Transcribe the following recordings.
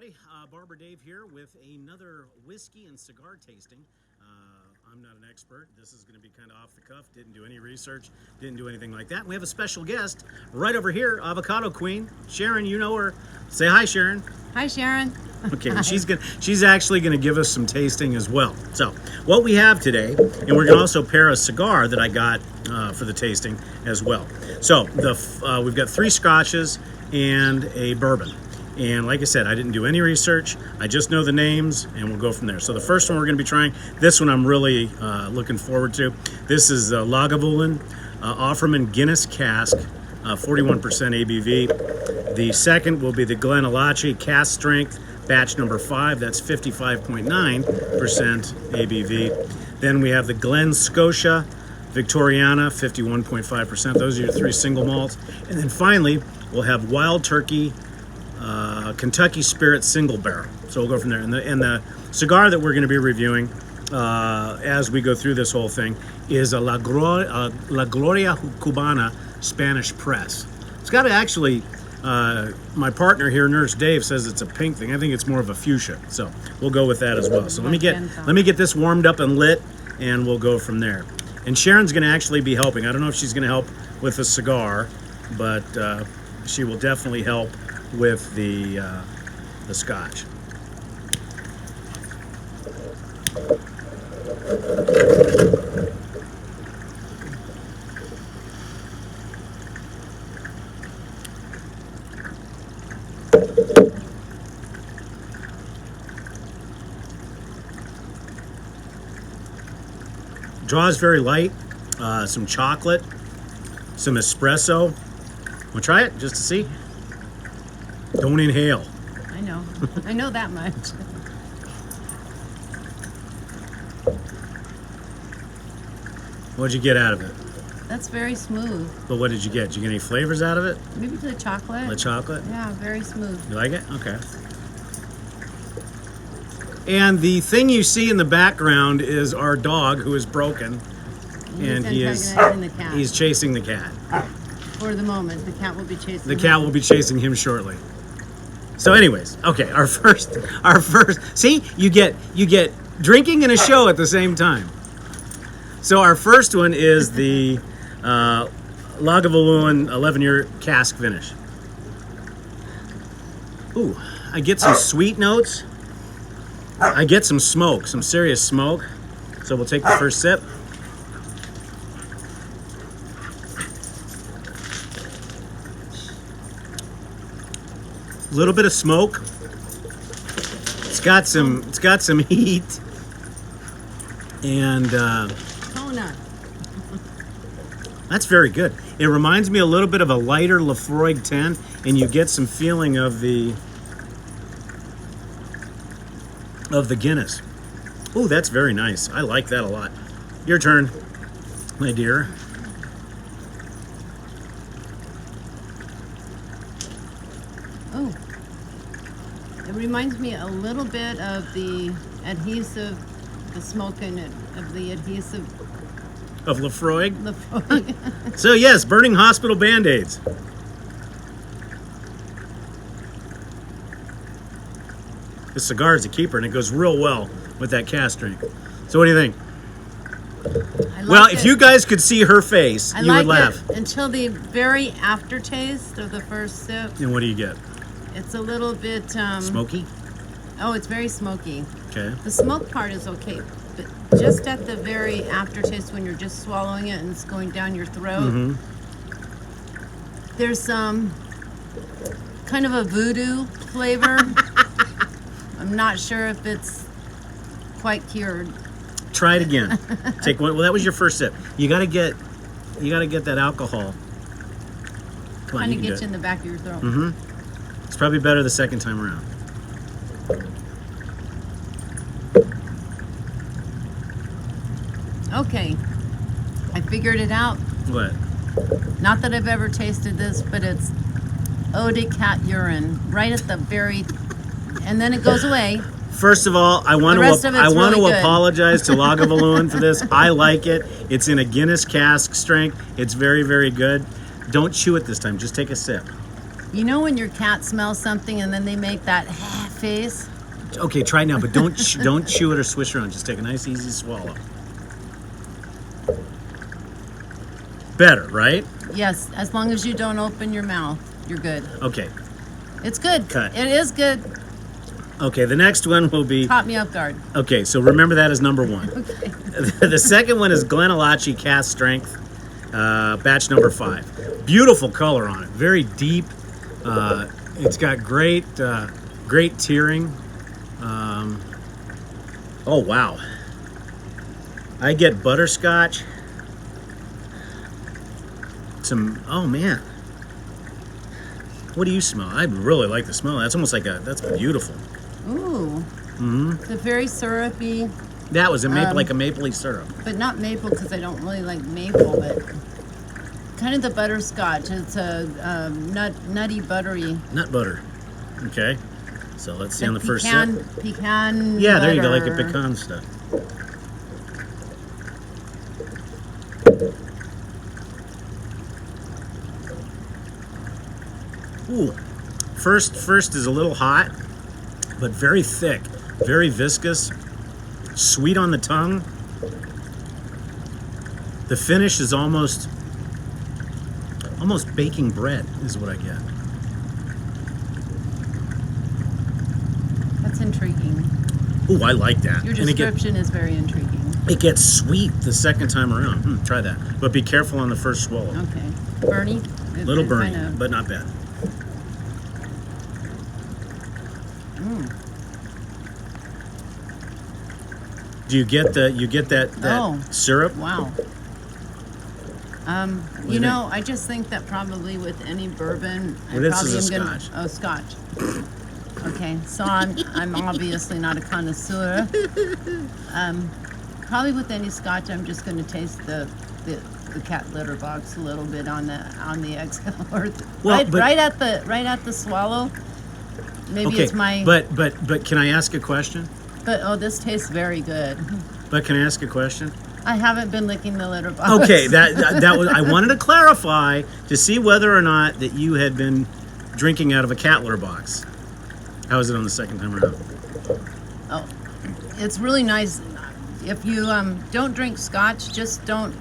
everybody. Barber Dave here with another whiskey and cigar tasting. I'm not an expert. This is going to be kind of off the cuff. Didn't do any research. Didn't do anything like that. We have a special guest right over here, Avocado Queen. Sharon, you know her. Say hi, Sharon. Hi, Sharon. Okay, and she's actually going to give us some tasting as well. So what we have today, and we're going to also pair a cigar that I got for the tasting as well. So we've got 3 scotches and a bourbon. And like I said, I didn't do any research. I just know the names, and we'll go from there. So the first one we're going to be trying, this one I'm really looking forward to. This is the Lagavulin Offerman Guinness Cask, 41% ABV. The second will be the Glenallachie Cask Strength, batch number 5. That's 55.9% ABV. Then we have the Glen Scotia Victoriana, 51.5%. Those are your 3 single malts. And then finally, we'll have Wild Turkey Kentucky Spirit Single Barrel. So we'll go from there. And the cigar that we're going to be reviewing as we go through this whole thing is a La Gloria Cubana Spanish Press. It's got to actually, my partner here, Nurse Dave, says it's a pink thing. I think it's more of a fuchsia. So we'll go with that as well. So let me get this warmed up and lit, and we'll go from there. And Sharon's going to actually be helping. I don't know if she's going to help with the cigar, but she will definitely help with the scotch. Draws very light, some chocolate, some espresso. Wanna try it just to see? Don't inhale. I know. I know that much. What'd you get out of it? That's very smooth. But what did you get? Did you get any flavors out of it? Maybe the chocolate. The chocolate? Yeah, very smooth. You like it? Okay. And the thing you see in the background is our dog, who is broken. And he's chasing the cat. For the moment, the cat will be chasing The cat will be chasing him shortly. So anyways, okay, our first, see, you get drinking and a show at the same time. So our first one is the Lagavulin 11-year cask finish. Ooh, I get some sweet notes. I get some smoke, some serious smoke. So we'll take the first sip. A little bit of smoke. It's got some heat, and that's very good. It reminds me a little bit of a lighter Lafroig 10, and you get some feeling of the Guinness. Oh, that's very nice. I like that a lot. Your turn, my dear. Oh, it reminds me a little bit of the adhesive, the smoke in it, of the adhesive. Of Lafroig? Lafroig. So yes, burning hospital Band-Aids. This cigar is a keeper, and it goes real well with that cask drink. So what do you think? Well, if you guys could see her face, you would laugh. Until the very aftertaste of the first sip. And what do you get? It's a little bit smoky? Oh, it's very smoky. Okay. The smoke part is okay, but just at the very aftertaste when you're just swallowing it and it's going down your throat, there's some kind of a voodoo flavor. I'm not sure if it's quite cured. Try it again. Take one. Well, that was your first sip. You gotta get that alcohol. Come on, kind of gets you in the back of your throat. It's probably better the second time around. Okay, I figured it out. What? Not that I've ever tasted this, but it's eau de cat urine right at the very, and then it goes away. First of all, I want to apologize to Lagavulin for this. I like it. It's in a Guinness cask strength. It's very, very good. Don't chew it this time. Just take a sip. You know when your cat smells something and then they make that face? Okay, try it now, but don't don't chew it or swish around. Just take a nice, easy swallow. Better, right? Yes, as long as you don't open your mouth, you're good. Okay. It's good. Cut. It is good. Okay, the next one will be... Caught me off guard. Okay, so remember that as number 1. Okay. The second one is Glenallachie Cast Strength, batch number 5. Beautiful color on it, very deep. It's got great tearing. Oh wow! I get butterscotch. Oh man, what do you smell? I really like the smell. That's almost like that's beautiful. Ooh. Mm-hmm. It's a very syrupy. That was like a mapley syrup. But not maple because I don't really like maple, but kind of the butterscotch. It's a nutty, buttery. Nut butter. Okay. So let's see Like on the first sip. Pecan. Yeah, there you go, like butter. the pecan stuff. Ooh, first is a little hot, but very thick, very viscous, sweet on the tongue. The finish is almost baking bread is what I get. That's intriguing. Ooh, I like that. Your And description is very intriguing. it gets sweet the second time around. Try that, but be careful on the first swallow. Okay. Burny? Little burny, Kinda, but not bad. Do you get that Oh. syrup? wow. do You you know, I just think that probably with any bourbon, I Well, this probably is a am gonna. Scotch. Oh, Scotch. Okay, so I'm obviously not a connoisseur. Probably with any Scotch, I'm just going to taste the cat litter box a little bit on the exhale, or Well, right at the swallow. Maybe Okay, it's my. but can I ask a question? But oh, this tastes very good. But can I ask a question? I haven't been licking the litter box. Okay, that was I wanted to clarify to see whether or not that you had been drinking out of a cat litter box. How was it on the second time around? Oh, it's really nice. If you don't drink Scotch, just don't.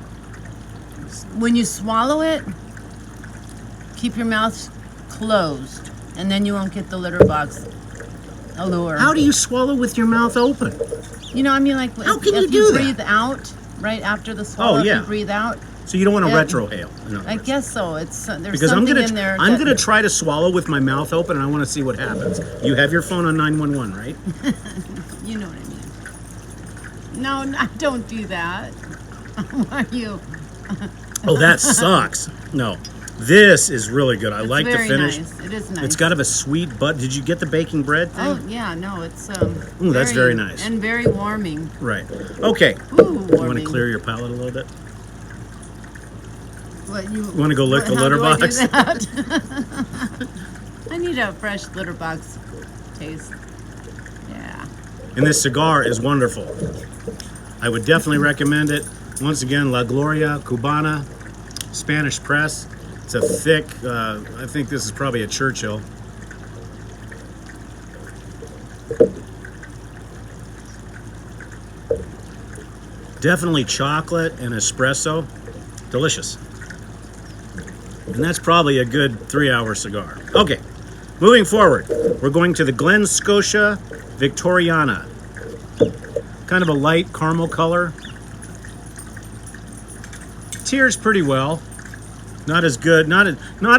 When you swallow it, keep your mouth closed, and then you won't get the litter box allure. How do you swallow with your mouth open? You know, I mean, like How if, can you if do you that? breathe out right after the swallow, yeah. if you breathe out. So you don't want to Yeah. retrohale. in other I words. guess so. It's there's Because something in there. I'm that- gonna try to swallow with my mouth open, and I want to see what happens. You have your phone on 911, right? You know what I mean? No, don't do that. Why are you? Oh, that sucks. No, this is really good. I It's like the very finish. Nice. It is nice. It's got a sweet butt. Did you get the baking bread thing? Oh yeah, no, it's Ooh, that's very nice. and very warming. Right. Okay. Ooh, You want to warming. clear your palate a little bit? What you wanna go lick the how litter do I do box? that? I need a fresh litter box taste. Yeah. And this cigar is wonderful. I would definitely recommend it. Once again, La Gloria Cubana, Spanish press. It's a thick, I think this is probably a Churchill. Definitely chocolate and espresso. Delicious. And that's probably a good 3-hour cigar. Okay, moving forward. We're going to the Glen Scotia Victoriana. Kind of a light caramel color. Tears pretty well. Not as good, not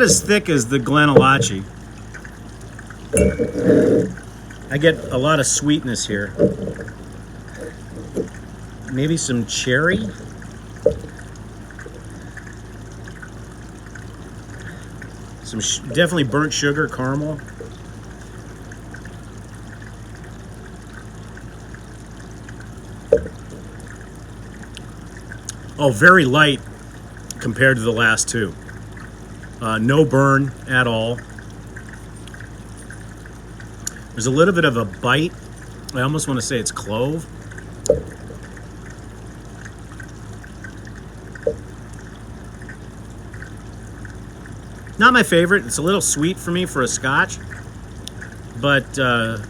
as thick as the Glenallachie. I get a lot of sweetness here. Maybe some cherry. Some definitely burnt sugar, caramel. Oh, very light compared to the last two. No burn at all. There's a little bit of a bite. I almost want to say it's clove. Not my favorite. It's a little sweet for me for a Scotch, but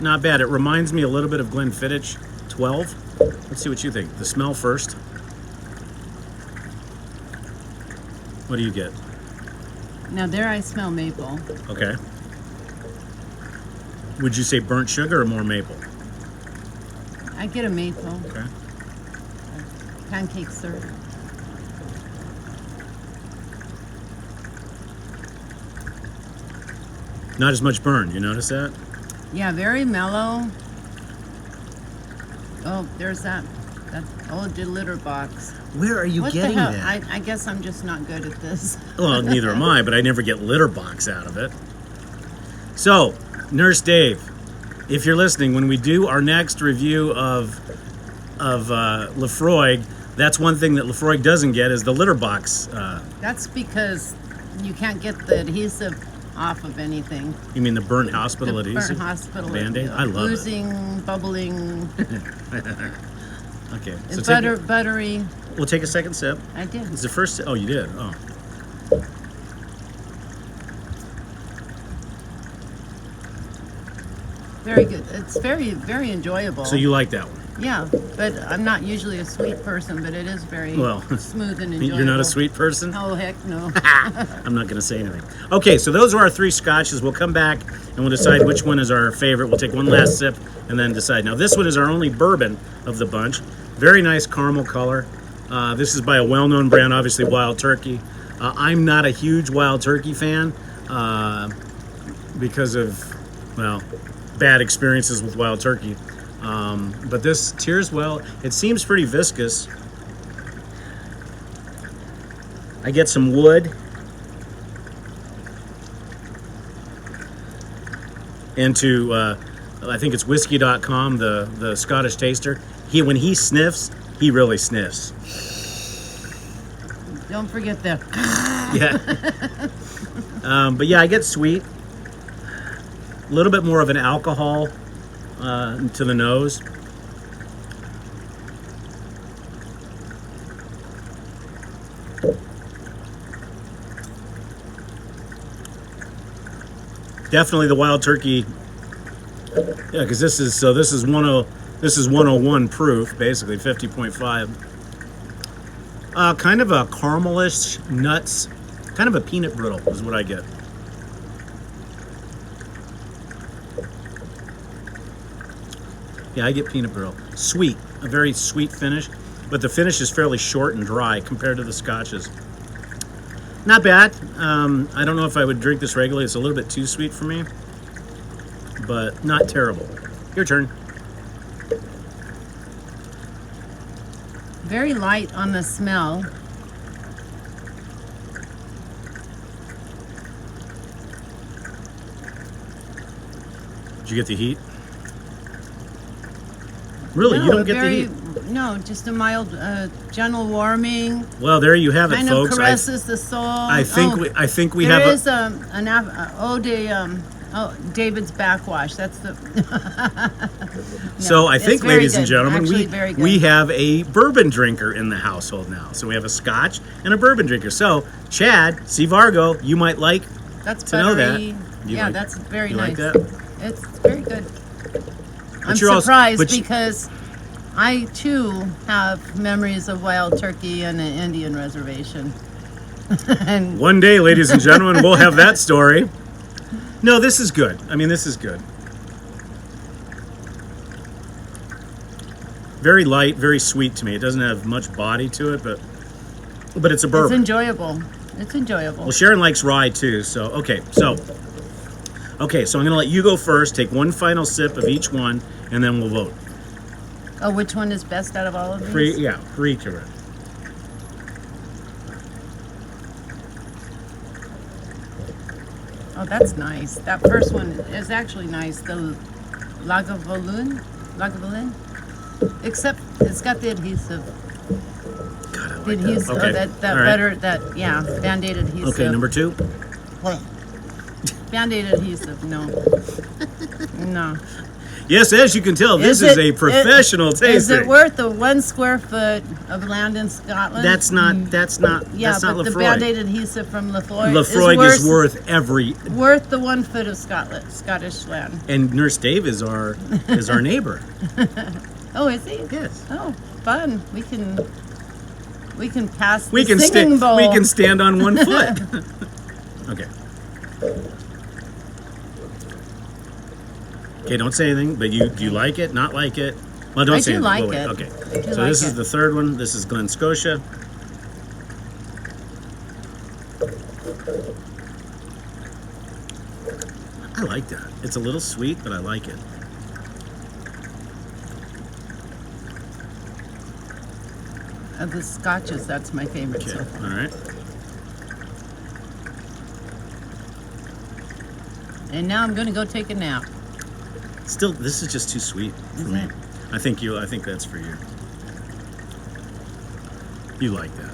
not bad. It reminds me a little bit of Glenfiddich 12. Let's see what you think. The smell first. What do you get? Now there I smell maple. Okay. Would you say burnt sugar or more maple? I get a maple. Okay. Pancake syrup. Not as much burn. You notice that? Yeah, very mellow. Oh, there's that. Oh, the litter box. Where are you What getting the hell? that? I guess I'm just not good at this. Well, neither am I, but I never get litter box out of it. So, Nurse Dave, if you're listening, when we do our next review of Lefroy, that's one thing that Lefroy doesn't get is the litter box. That's because you can't get the adhesive off of anything. You mean the burnt hospital The adhesive? burnt hospital. Band-Aid? I love Oozing, bubbling. Okay. It's So buttery. we'll take a second sip. I did. It's the first. Oh, you did. Oh. Very good. It's very, very enjoyable. So you like that one? Yeah, but I'm not usually a sweet person, but it is very Well, smooth and enjoyable. You're not a sweet person? Oh, heck no. I'm not going to say anything. Okay, so those are our 3 scotches. We'll come back and we'll decide which one is our favorite. We'll take one last sip and then decide. Now, this one is our only bourbon of the bunch. Very nice caramel color. This is by a well-known brand, obviously Wild Turkey. I'm not a huge Wild Turkey fan because of, well, bad experiences with Wild Turkey. But this tears well. It seems pretty viscous. I get some wood. Into, I think it's Whisky.com, the Scottish taster. When he sniffs, he really sniffs. Don't forget the. Yeah. But yeah, I get sweet. A little bit more of an alcohol to the nose. Definitely the Wild Turkey. Yeah, because this is 101 proof, basically 50.5. Kind of a caramelish nuts, kind of a peanut brittle is what I get. Yeah, I get peanut brittle. Sweet, a very sweet finish, but the finish is fairly short and dry compared to the scotches. Not bad. I don't know if I would drink this regularly. It's a little bit too sweet for me, but not terrible. Your turn. Very light on the smell. Did you get the heat? Really, you don't get the heat? No, just a mild, gentle warming. Well, there you have it, Kind folks. of caresses the soul. I think we there have is David's backwash. That's the. So I think, very ladies and good. gentlemen, Actually, very good. we have a bourbon drinker in the household now. So we have a Scotch and a bourbon drinker. So Chad, C. Vargo, you might like That's to know that. buttery. You Yeah, like- that's very you nice. like that? It's very good. I'm you're also- surprised but you- because I too have memories of Wild Turkey and an Indian reservation. And One day, ladies and gentlemen, we'll have that story. No, this is good. I mean, this is good. Very light, very sweet to me. It doesn't have much body to it, but it's a it's bourbon. enjoyable. It's enjoyable. Well, Sharon likes rye too, so okay. So I'm gonna let you go first. Take one final sip of each one, and then we'll vote. Oh, which one is best out of all of these? For each of it. Oh, that's nice. That first one is actually nice. The Lagavulin. Except it's got the adhesive. God, I The like adhesive. that. Okay. That All right. better. That Band-Aid adhesive. Okay, number 2. Well, Band-Aid adhesive, no. No. Yes, as you can tell, this is a professional tasting. Is it worth the 1 square foot of land in Scotland? That's not Yeah, that's but not the Lefroy. Band-Aid adhesive from Lefroy, Lefroy is worth every. worth the 1 foot of Scottish land. And Nurse Dave is our neighbor. Oh, is he? Yes. Oh, fun. We can pass We the can singing bowl. we can stand on 1 foot. Okay. Okay, don't say anything. But do you like it? Not like it? Well, don't I say do anything. like it. Okay. I do So like this is it. the third one. This is Glen Scotia. I like that. It's a little sweet, but I like it. Of the scotches, that's my favorite. Okay. So far. All right. And now I'm going to go take a nap. Still, this is just too sweet for Is me. it? I think that's for you. You like that.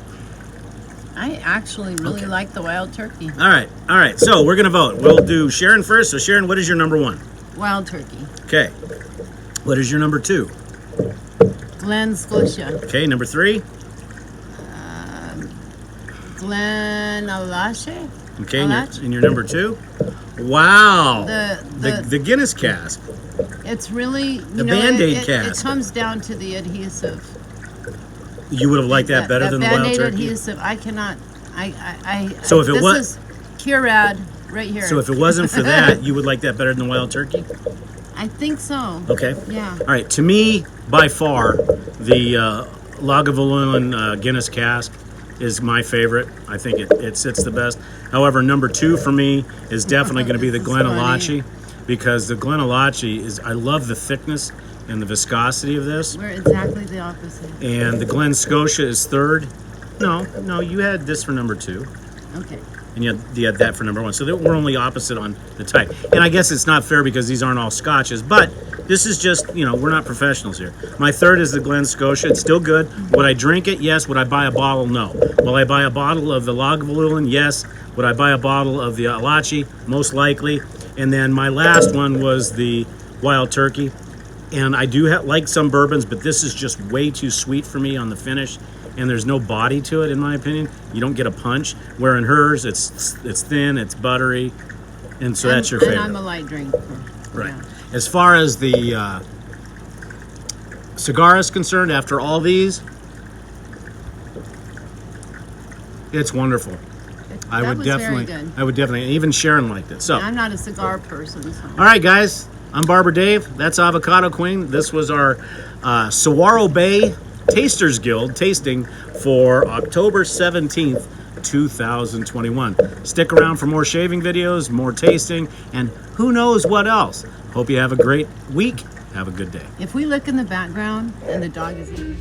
I actually really Okay. like the wild turkey. All right. So we're gonna vote. We'll do Sharon first. So Sharon, what is your number 1? Wild turkey. Okay. What is your number 2? Glen Scotia. Okay, number 3. Glen Alache. Okay, Alach? and your number 2. Wow. The The Guinness cask. It's really The Band-Aid it cask. comes down to the adhesive. You would have liked that better than the wild Band-Aid turkey. adhesive. I cannot. So if it this was- is Curad right here. So if it wasn't for that, you would like that better than the wild turkey. I think so. Okay. Yeah. All right. To me, by far, the Lagavulin Guinness cask is my favorite. I think it sits the best. However, number 2 for me is definitely going to be the This is Glen funny. Alache, because the Glen Alache is, I love the thickness and the viscosity of this. We're exactly the opposite. And the Glen Scotia is 3rd. No, you had this for number 2. Okay. And you had that for number 1. So we're only opposite on the type. And I guess it's not fair because these aren't all scotches, but this is just, we're not professionals here. My 3rd is the Glen Scotia. It's still good. Would I drink it? Yes. Would I buy a bottle? No. Will I buy a bottle of the Lagavulin? Yes. Would I buy a bottle of the Alache? Most likely. And then my last one was the Wild Turkey. And I do like some bourbons, but this is just way too sweet for me on the finish. And there's no body to it, in my opinion. You don't get a punch. Where in hers, it's thin, it's buttery, and so that's your favorite. And I'm a light drinker. Right. Yeah. As far as the cigar is concerned, after all these, it's wonderful. I would very good. definitely, even Sharon liked it. So, I'm not a cigar person. So. all right, guys. I'm Barber Dave. That's Avocado Queen. This was our Saguaro Bay Tasters Guild tasting for October 17th, 2021. Stick around for more shaving videos, more tasting, and who knows what else. Hope you have a great week. Have a good day. If we look in the background and the dog is eating.